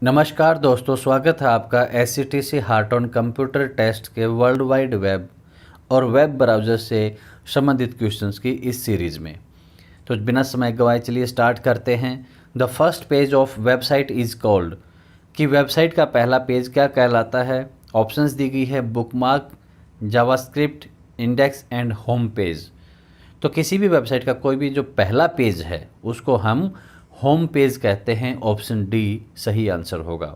नमस्कार दोस्तों, स्वागत है आपका SCTC heart on computer test के वर्ल्ड वाइड वेब और वेब ब्राउज़र से संबंधित क्वेश्चंस की इस सीरीज़ में। तो बिना समय गवाए चलिए स्टार्ट करते हैं। The first page of website is called, कि वेबसाइट का पहला पेज क्या कहलाता है। ऑप्शंस दी गई है bookmark, JavaScript, index and home page. तो किसी भी वेबसाइट का कोई भी जो पहला पेज है उसको हम होम पेज कहते हैं। ऑप्शन डी सही आंसर होगा।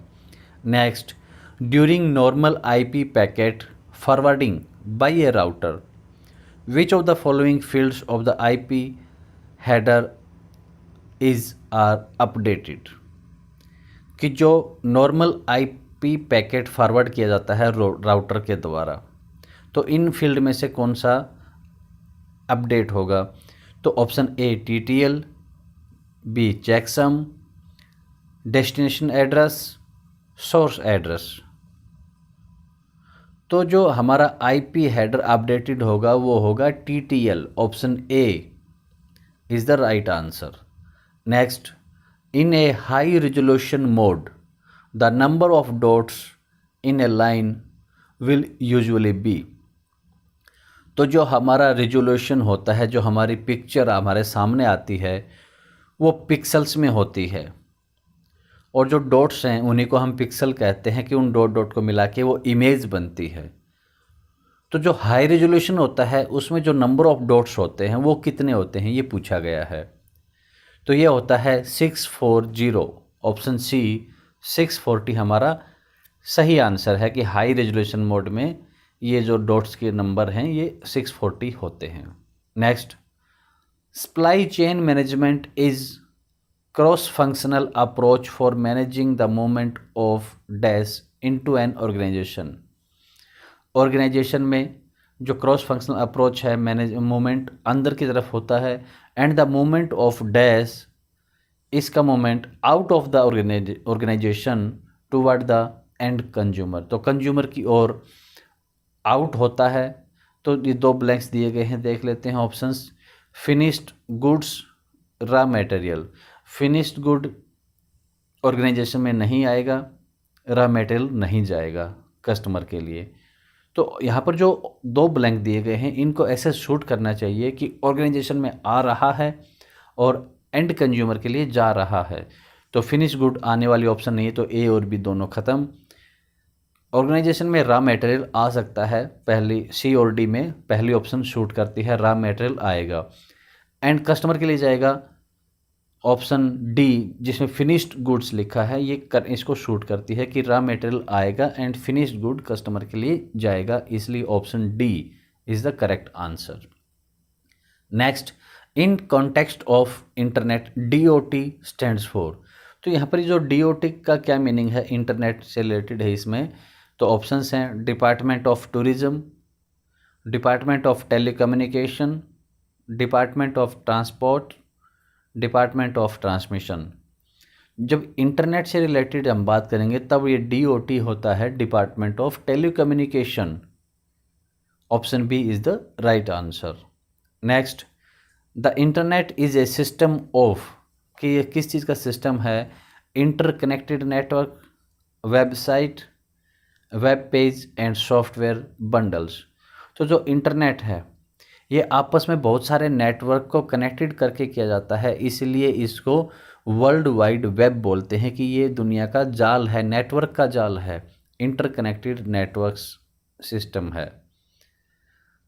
Next, during normal IP packet forwarding by a router which of the following fields of the IP header is are updated, कि जो नॉर्मल आईपी पैकेट फॉरवर्ड किया जाता है राउटर के द्वारा, तो इन फील्ड में से कौन सा अपडेट होगा। तो option A TTL, B checksum, destination address, source address. तो जो हमारा आईपी हेडर अपडेटेड होगा वो होगा TTL। Option A is the right answer. Next, in a high resolution mode the number of dots in a line will usually be. तो जो हमारा resolution होता है, जो हमारी पिक्चर हमारे सामने आती है वो पिक्सल्स में होती है, और जो डॉट्स हैं उन्हीं को हम पिक्सल कहते हैं, कि उन डॉट डॉट को मिला के वो इमेज बनती है। तो जो हाई रेजोल्यूशन होता है उसमें जो नंबर ऑफ डॉट्स होते हैं वो कितने होते हैं, ये पूछा गया है। तो ये होता है 640। ऑप्शन सी 640 हमारा सही आंसर है, कि हाई रेजोल्यूशन मोड में ये जो डॉट्स के नंबर हैं ये 640 होते हैं। Next, supply chain management is cross functional approach for managing the movement of dash into an organisation. Organisation में जो क्रॉस फंक्शनल अप्रोच है, मैनेज मूवमेंट अंदर की तरफ होता है, and the movement of dash, इसका movement out of the organisation toward the end consumer. तो कंज्यूमर की ओर आउट होता है। तो ये दो ब्लैंक्स दिए गए हैं, देख लेते हैं options. Finished goods, raw material. Finished good organisation में नहीं आएगा, रॉ मटेरियल नहीं जाएगा कस्टमर के लिए। तो यहाँ पर जो दो ब्लैंक दिए गए हैं इनको ऐसे शूट करना चाहिए कि ऑर्गेनाइजेशन में आ रहा है और एंड कंज्यूमर के लिए जा रहा है। तो फिनिश गुड आने वाली ऑप्शन नहीं है, तो ए और बी दोनों ख़त्म। ऑर्गेनाइजेशन में रॉ मटेरियल आ सकता है, पहली सी और डी में पहली ऑप्शन शूट करती है, रॉ मटेरियल आएगा। एंड कस्टमर के लिए जाएगा ऑप्शन डी, जिसमें फिनिश्ड गुड्स लिखा है, ये इसको शूट करती है कि रॉ मटेरियल आएगा एंड फिनिश्ड गुड कस्टमर के लिए जाएगा, इसलिए option D is the correct answer. Next, in context of internet DOT stands for. तो यहाँ पर जो DOT का क्या मीनिंग है, इंटरनेट से रिलेटेड है इसमें। तो ऑप्शंस हैं department of tourism, department of telecommunication, department of transport, department of transmission. जब इंटरनेट से रिलेटेड हम बात करेंगे तब ये DOT होता है, department of telecommunication. Option B is the right answer. Next, the internet is a system of, कि ये किस चीज़ का सिस्टम है। Interconnected network, website, web page and software bundles. तो जो इंटरनेट है ये आपस में बहुत सारे नेटवर्क को कनेक्टेड करके किया जाता है, इसलिए इसको वर्ल्ड वाइड वेब बोलते हैं, कि ये दुनिया का जाल है, नेटवर्क का जाल है, इंटरकनेक्टेड नेटवर्क्स सिस्टम है।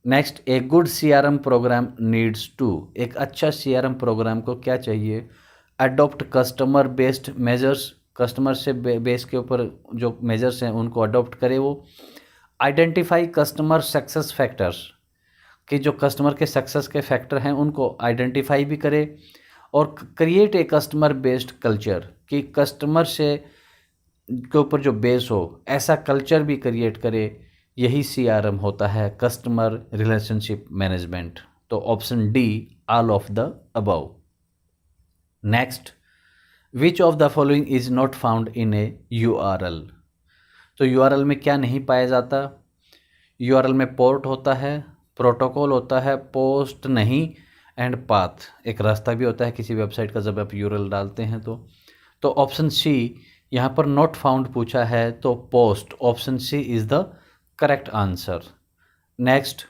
Next, a good CRM program needs to, एक अच्छा CRM प्रोग्राम को क्या चाहिए। Adopt customer based measures, customer से बेस के ऊपर जो मेजर्स हैं उनको अडॉप्ट करे वो। आइडेंटिफाई कस्टमर सक्सेस फैक्टर्स, कि जो कस्टमर के सक्सेस के फैक्टर हैं उनको आइडेंटिफाई भी करे। और create a customer based culture, कि कस्टमर से के ऊपर जो बेस हो ऐसा कल्चर भी क्रिएट करे। यही CRM होता है, कस्टमर रिलेशनशिप मैनेजमेंट। तो option D all of the above. Next, which of the following is not found in A URL। तो URL में क्या नहीं पाया जाता। URL में पोर्ट होता है, प्रोटोकॉल होता है, पोस्ट नहीं, एंड पाथ, एक रास्ता भी होता है किसी वेबसाइट का जब आप URL डालते हैं। तो ऑप्शन सी यहाँ पर नॉट फाउंड पूछा है तो post option C is the correct answer. Next,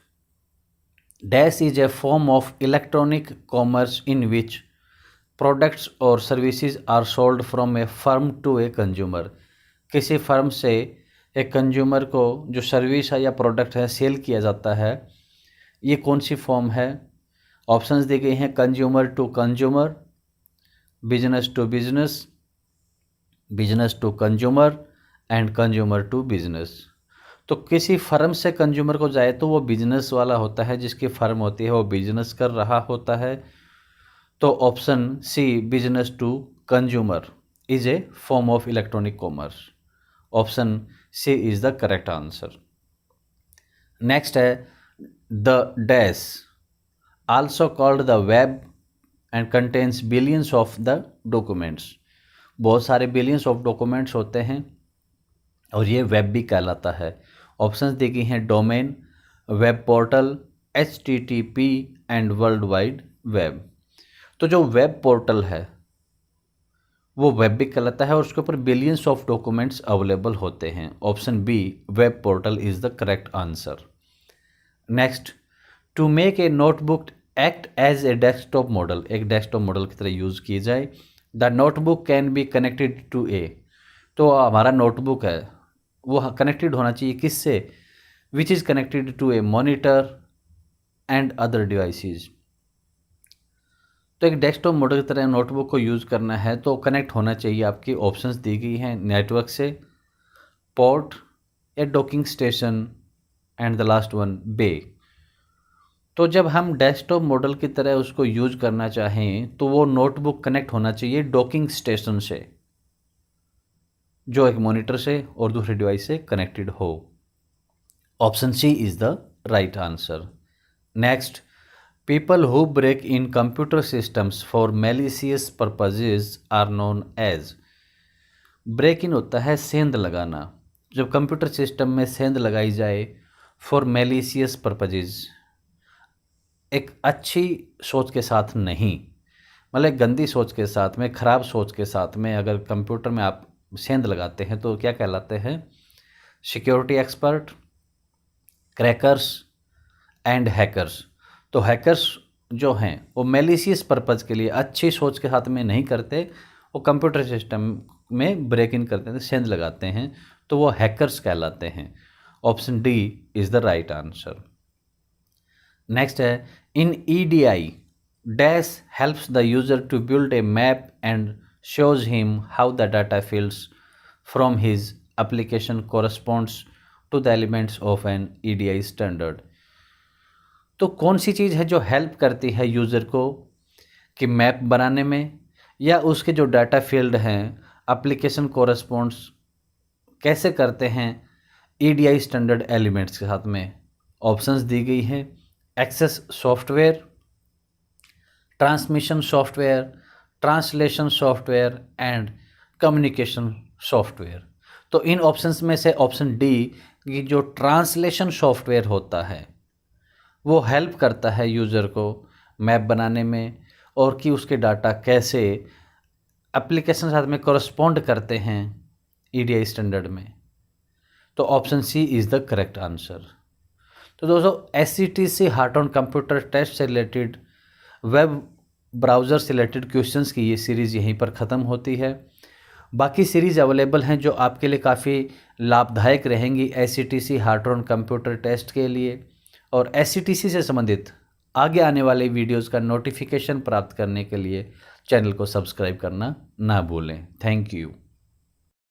dash is a form of electronic commerce in which products और services are sold from a firm to a consumer. किसी फर्म से एक consumer को जो service है या प्रोडक्ट है cell किया जाता है, ये कौन सी फॉर्म है? ऑप्शंस दी गई हैं consumer to consumer, business to business, business to consumer and consumer to business. तो किसी फर्म से कंज्यूमर को जाए तो वो बिजनेस वाला होता है, जिसकी फर्म होती है वो बिजनेस कर रहा होता है। तो option C business to consumer is a form of electronic commerce. Option C is the correct answer. Next है the dash also called the web and contains billions of the documents. बहुत सारे billions of documents होते हैं और ये web भी कहलाता है। ऑप्शंस दी गई हैं domain, web portal, HTTP and world wide web. तो जो वेब पोर्टल है वो वेब भी कहलाता है और उसके ऊपर बिलियंस ऑफ डॉक्यूमेंट्स अवेलेबल होते हैं। Option B web portal is the correct answer. Next, to make a notebook act as a desktop model, एक डेस्कटॉप मॉडल की तरह यूज़ की जाए। The notebook can be connected to a, तो हमारा notebook है वो कनेक्टेड होना चाहिए किससे? Which is connected to a monitor and other devices. तो एक डेस्कटॉप मॉडल की तरह नोटबुक को यूज़ करना है तो कनेक्ट होना चाहिए, आपकी ऑप्शंस दी गई हैं नेटवर्क से, पोर्ट या docking station and the last one bay. तो जब हम डेस्कटॉप मॉडल की तरह उसको यूज करना चाहें तो वो नोटबुक कनेक्ट होना चाहिए डॉकिंग स्टेशन से, जो एक मॉनिटर से और दूसरे डिवाइस से कनेक्टेड हो। Option C is the right answer. Next, people who break in computer systems for malicious purposes are known as. Break in होता है सेंध लगाना, जब कंप्यूटर सिस्टम में सेंध लगाई जाए फॉर मैलिशियस पर्पजेज, एक अच्छी सोच के साथ नहीं, मतलब गंदी सोच के साथ में, ख़राब सोच के साथ में अगर कंप्यूटर में आप सेंध लगाते हैं तो क्या कहलाते हैं? Security expert, crackers and hackers. तो हैकर्स जो हैं वो मैलिशियस पर्पज़ के लिए अच्छी सोच के साथ में नहीं करते, वो कंप्यूटर सिस्टम में ब्रेक इन करते हैं, सेंध लगाते हैं, तो वो हैकर्स कहलाते हैं। Option D is the right answer. Next है in EDI dash helps the user to build a map and shows him how the data fields from his application corresponds to the elements of an EDI standard। तो कौन सी चीज़ है जो help करती है user को कि map बनाने में, या उसके जो डाटा फील्ड हैं एप्लीकेशन कोरस्पॉन्ड्स कैसे करते हैं EDI स्टैंडर्ड एलिमेंट्स के साथ में? ऑप्शंस दी गई हैं access software, transmission software, translation software and communication software. तो इन ऑप्शंस में से ऑप्शन डी की जो ट्रांसलेशन सॉफ्टवेयर होता है वो हेल्प करता है यूज़र को मैप बनाने में, और कि उसके डाटा कैसे एप्लीकेशन साथ में कॉरस्पॉन्ड करते हैं EDI स्टैंडर्ड में। तो option C is the correct answer. तो दोस्तों SCTC heart on computer test से रिलेटेड, वेब ब्राउज़र से रिलेटेड क्वेश्चंस की ये सीरीज़ यहीं पर ख़त्म होती है। बाकी सीरीज़ अवेलेबल हैं जो आपके लिए काफ़ी लाभदायक रहेंगी SCTC heart on computer test के लिए। और SCTC से संबंधित आगे आने वाले वीडियोस का नोटिफिकेशन प्राप्त करने के लिए चैनल को सब्सक्राइब करना ना भूलें। Thank you.